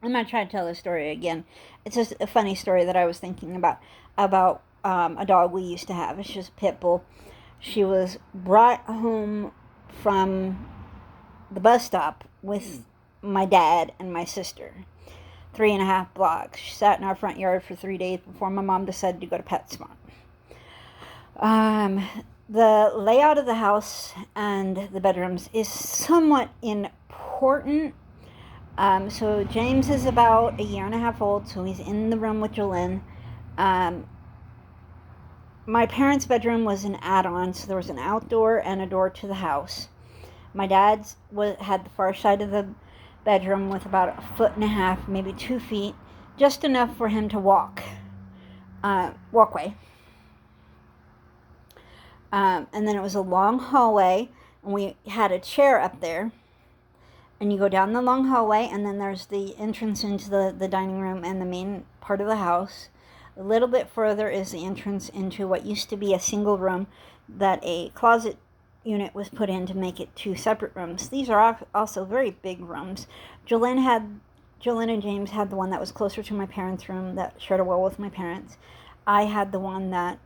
I'm going to try to tell this story again. It's just a funny story that I was thinking about a dog we used to have. It's just a pit bull. She was brought home from the bus stop with my dad and my sister. 3.5 blocks. She sat in our front yard for 3 days before my mom decided to go to PetSmart. The layout of the house and the bedrooms is somewhat important. So James is about 1.5 years old, so he's in the room with Jolene. My parents' bedroom was an add-on, so there was an outdoor and a door to the house. My dad's had the far side of the bedroom with about 1.5 feet, maybe 2 feet, just enough for him to walkway. And then it was a long hallway, and we had a chair up there. And you go down the long hallway, and then there's the entrance into the dining room and the main part of the house. A little bit further is the entrance into what used to be a single room that a closet unit was put in to make it 2 separate rooms. These are also very big rooms. Jolene and James had the one that was closer to my parents' room that shared a wall with my parents. I had the one that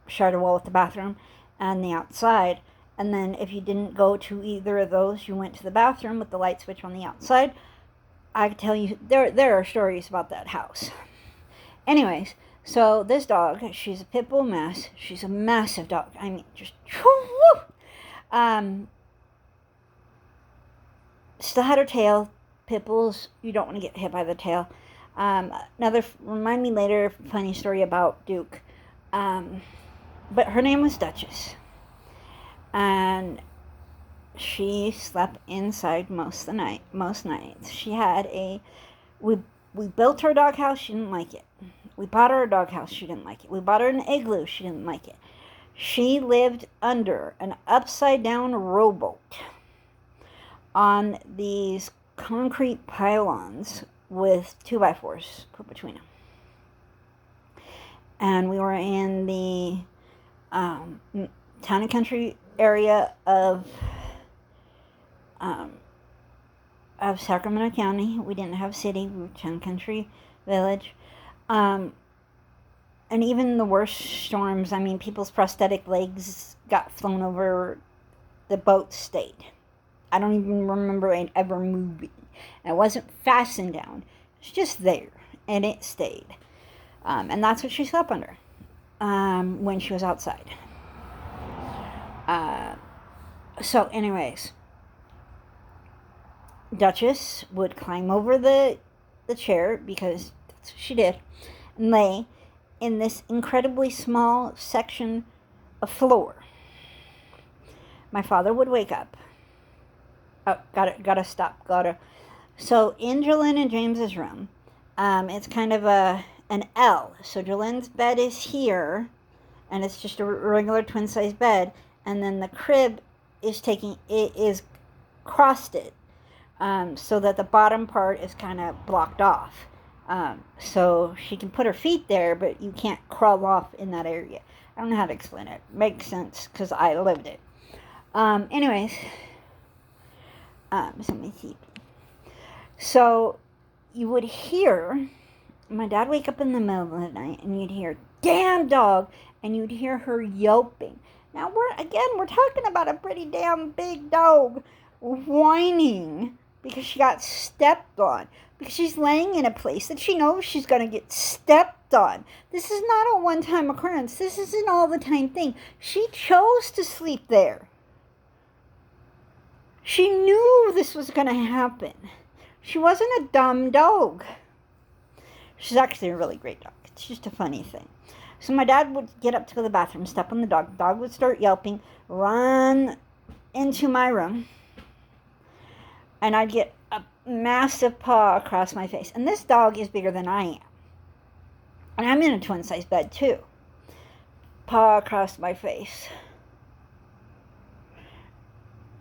shared a wall with the bathroom and the outside. And then if you didn't go to either of those, you went to the bathroom with the light switch on the outside. I can tell you, there are stories about that house. Anyways, so this dog, she's a pit bull mess. She's a massive dog. I mean, just still had her tail. Pit bulls, you don't want to get hit by the tail. Remind me later, funny story about Duke. But her name was Duchess. And she slept inside most nights. She had we built her doghouse, she didn't like it. We bought her a doghouse, she didn't like it. We bought her an igloo, she didn't like it. She lived under an upside down rowboat on these concrete pylons with 2x4s put between them. And we were in the town and country area of Sacramento County. We didn't have city, we were town country village. And even the worst storms, I mean, people's prosthetic legs got flown over, the boat stayed. I don't even remember it ever moving. And it wasn't fastened down. It's just there, and it stayed. And that's what she slept under when she was outside. So anyways, Duchess would climb over the chair, because that's what she did, and lay in this incredibly small section of floor. My father would wake up. Oh, gotta stop. So in Jolene and James's room, it's kind of an L. So Jolene's bed is here, and it's just a regular twin-size bed, and then the crib is crosted, so that the bottom part is kind of blocked off. So she can put her feet there, but you can't crawl off in that area. I don't know how to explain it. Makes sense because I lived it. Anyways, so you would hear my dad wake up in the middle of the night, and you'd hear, "Damn dog," and you'd hear her yelping. Now we're talking about a pretty damn big dog whining because she got stepped on, because she's laying in a place that she knows she's going to get stepped on. This is not a one-time occurrence. This is an all-the-time thing. She chose to sleep there. She knew this was going to happen. She wasn't a dumb dog. She's actually a really great dog. It's just a funny thing. So my dad would get up to go to the bathroom, step on the dog. The dog would start yelping, run into my room, and I'd get a massive paw across my face. And this dog is bigger than I am. And I'm in a twin-size bed, too. Paw across my face.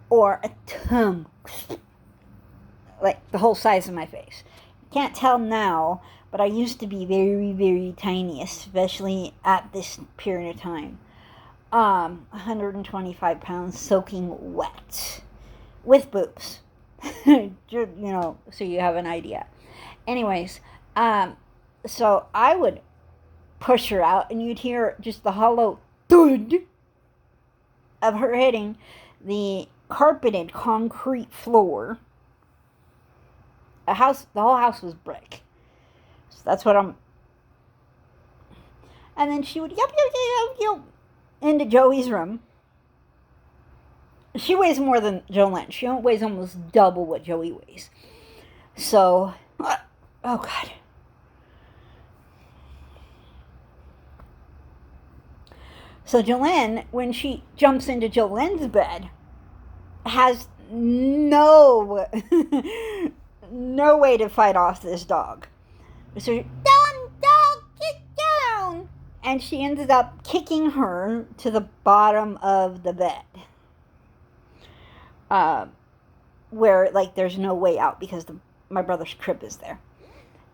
Or a tongue. Like the whole size of my face. Can't tell now, but I used to be very, very tiny, especially at this period of time. 125 pounds, soaking wet. With boobs. So you have an idea. Anyways, so I would push her out, and you'd hear just the hollow thud of her hitting the carpeted concrete floor. The whole house was brick. So that's what I'm. And then she would yelp into Joey's room. She weighs more than Jolene. She weighs almost double what Joey weighs. So, oh God. So Jolene, when she jumps into Jolene's bed, has no way to fight off this dog. So, down, dog, get down! And she ended up kicking her to the bottom of the bed. Where, like, there's no way out because my brother's crib is there.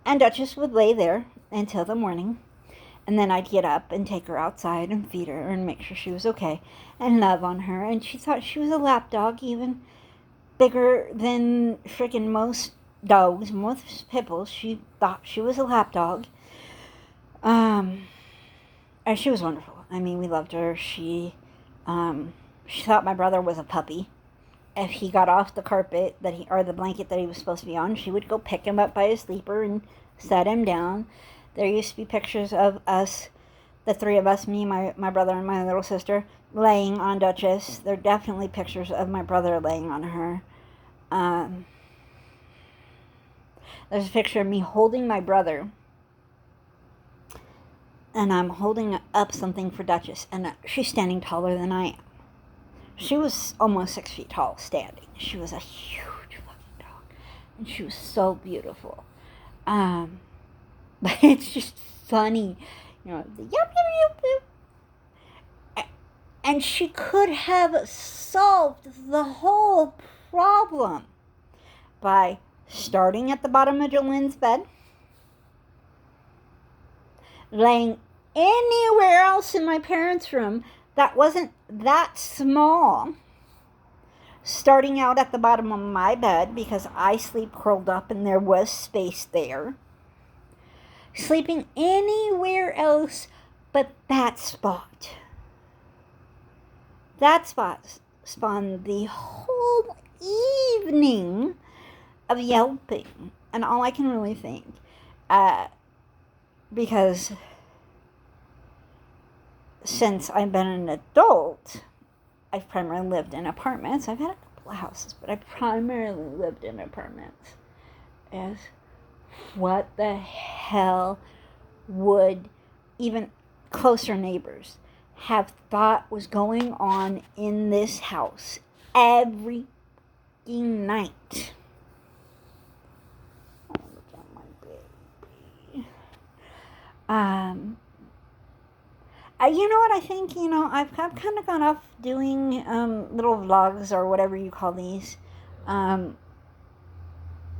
And Duchess would lay there until the morning. And then I'd get up and take her outside and feed her and make sure she was okay and love on her. And she thought she was a lap dog, even bigger than freaking most dogs, most pit bulls. She thought she was a lap dog. And she was wonderful. I mean, we loved her. She thought my brother was a puppy. If he got off the carpet or the blanket that he was supposed to be on, she would go pick him up by his sleeper and set him down. There used to be pictures of us, the three of us, me, my brother, and my little sister, laying on Duchess. There are definitely pictures of my brother laying on her. There's a picture of me holding my brother, and I'm holding up something for Duchess, and she's standing taller than I am. She was almost 6 feet tall standing. She was a huge fucking dog, and she was so beautiful. But it's just funny, the yup, yup, yup, yup. And she could have solved the whole problem by starting at the bottom of Jolene's bed, laying anywhere else in my parents' room that wasn't that small, starting out at the bottom of my bed because I sleep curled up and there was space there, sleeping anywhere else but that spot. That spot spawned the whole evening of yelping, and all I can really think, because since I've been an adult, I've primarily lived in apartments. I've had a couple of houses, but I primarily lived in apartments. Is what the hell would even closer neighbors have thought was going on in this house every night? Oh, look at my baby. You know what I think? I've kind of gone off doing little vlogs or whatever you call these. But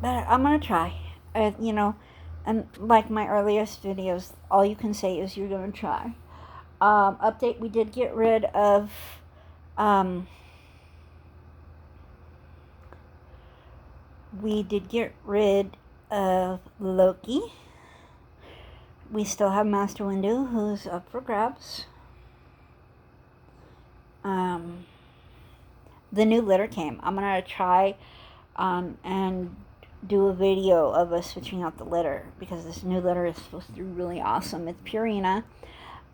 I'm going to try. And like my earliest videos, all you can say is you're going to try. Update, we did get rid of Loki. We still have Master Windu, who's up for grabs. The new litter came. I'm going to try and do a video of us switching out the litter, because this new litter is supposed to be really awesome. It's Purina.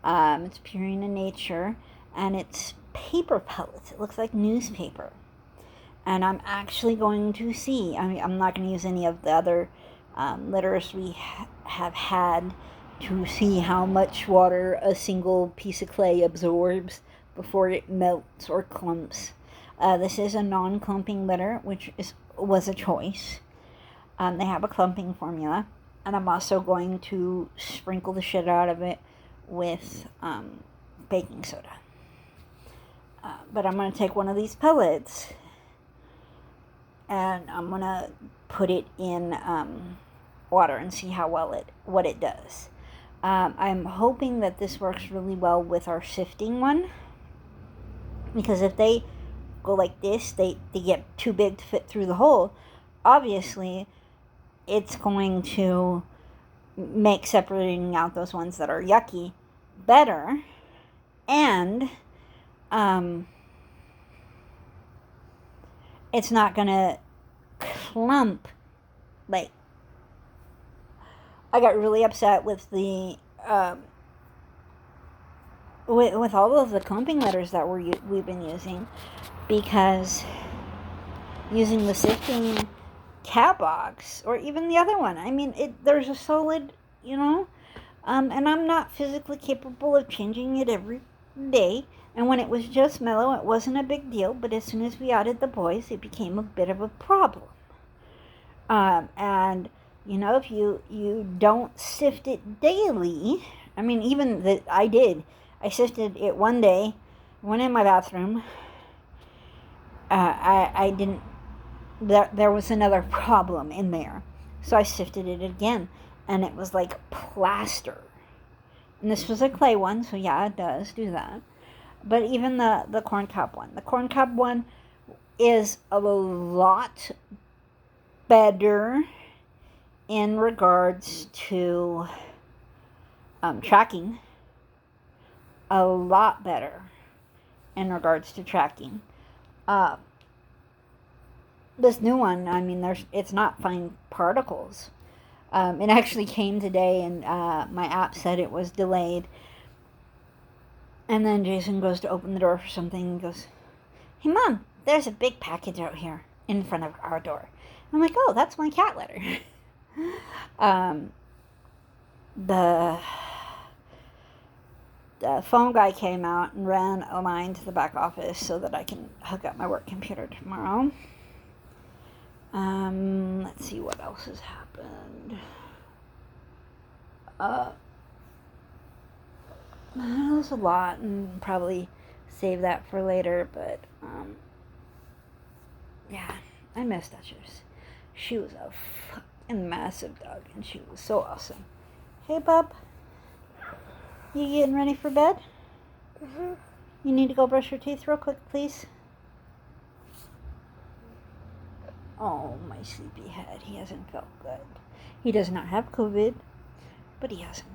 It's Purina Nature, and it's paper pellets. It looks like newspaper. And I'm actually going to see. I'm not going to use any of the other litters we have had to see how much water a single piece of clay absorbs before it melts or clumps. This is a non-clumping litter, which was a choice. They have a clumping formula, and I'm also going to sprinkle the shit out of it with baking soda. But I'm going to take one of these pellets and I'm going to put it in water and see what it does. I'm hoping that this works really well with our sifting one, because if they go like this, they get too big to fit through the hole. Obviously, it's going to make separating out those ones that are yucky better. And it's not going to clump. Like, I got really upset with the with all of the clumping letters that we've been using, because using the sifting cat box, or even the other one, I mean, there's a solid, and I'm not physically capable of changing it every day. And when it was just Mellow, it wasn't a big deal, but as soon as we added the boys, it became a bit of a problem. And if you don't sift it daily, I mean, even that I sifted it one day, went in my bathroom. I didn't. There was another problem in there, so I sifted it again, and it was like plaster. And this was a clay one, so yeah, it does do that. But even the corn cob one is a lot better in regards to tracking. A lot better in regards to tracking. This new one, I mean, it's not fine particles. It actually came today, and my app said it was delayed. And then Jason goes to open the door for something and goes, "Hey, Mom, there's a big package out here in front of our door." I'm like, "Oh, that's my cat letter." The phone guy came out and ran a line to the back office so that I can hook up my work computer tomorrow. Let's see what else has happened. There's a lot, and probably save that for later, but, yeah, I miss Duchess. She was a fucking massive dog, and she was so awesome. Hey, bub. You getting ready for bed? Mm-hmm. You need to go brush your teeth real quick, please. Oh, my sleepy head. He hasn't felt good. He does not have COVID, but he hasn't